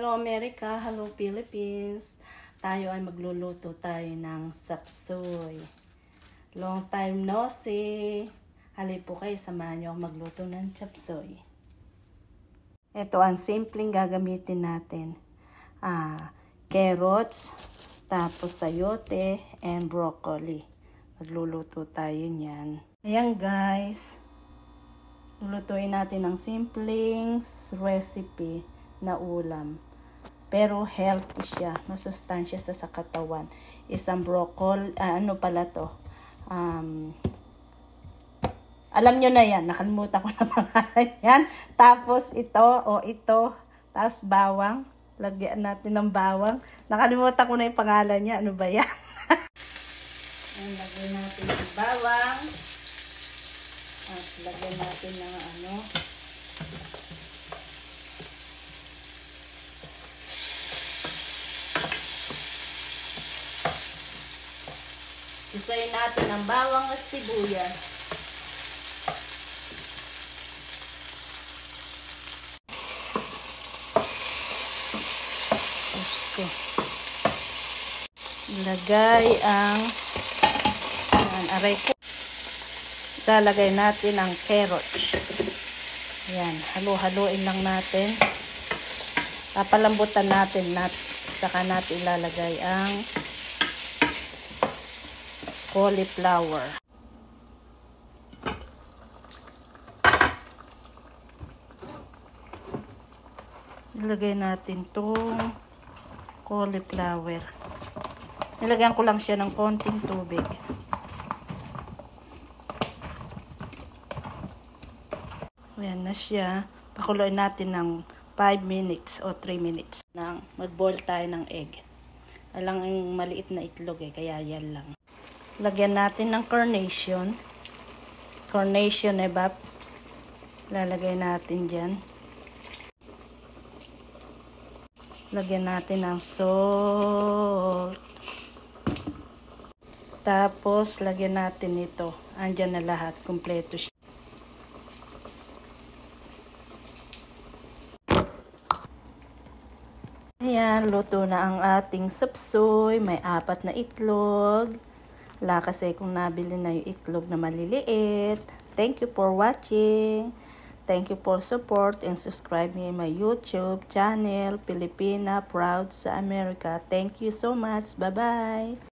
Hello America, hello Philippines. Tayo ay magluluto tayo ng sapsoy. Long time no see. Halip po kayo, samahan niyo ako magluto ng sapsoy. Ito ang simpleng gagamitin natin. Carrots, tapos sayote, and broccoli. Magluluto tayo niyan. Ayan guys. Lulutuin natin ng simpleng recipe na ulam. Pero healthy siya. Masustansya sa katawan. Isang broccoli, ano pala to? Alam nyo na yan. Nakalimutan ko na pangalan yan. Tapos ito. Tapos bawang. Lagyan natin ng bawang. Nakalimutan ko na yung pangalan niya. Ano ba yan? Lagyan natin ng bawang. At lagyan natin ng isayin natin ang bawang at sibuyas. Ilagay ang aray ko. Lalagay natin ang carrots. Ayan, halo-haloin lang natin. Papalambutan natin saka natin ilalagay ang cauliflower. Ilagay natin itong cauliflower. Nilagyan ko lang siya ng konting tubig. Ayan na siya. Pakuluin natin ng 5 minutes o 3 minutes. Mag-boil tayo ng egg. Alang maliit na itlog kaya yan lang. Lagyan natin ng carnation. Carnation evap. Lalagay natin dyan. Lagyan natin ng salt. Tapos, lagyan natin ito. Andyan na lahat. Kompleto siya. Ayan, luto na ang ating sapsoy. May 4 na itlog. Wala kasi kung nabili na yung itlog na maliliit. Thank you for watching. Thank you for support and subscribe me in my YouTube channel, Pilipina Proud sa America. Thank you so much. Bye-bye.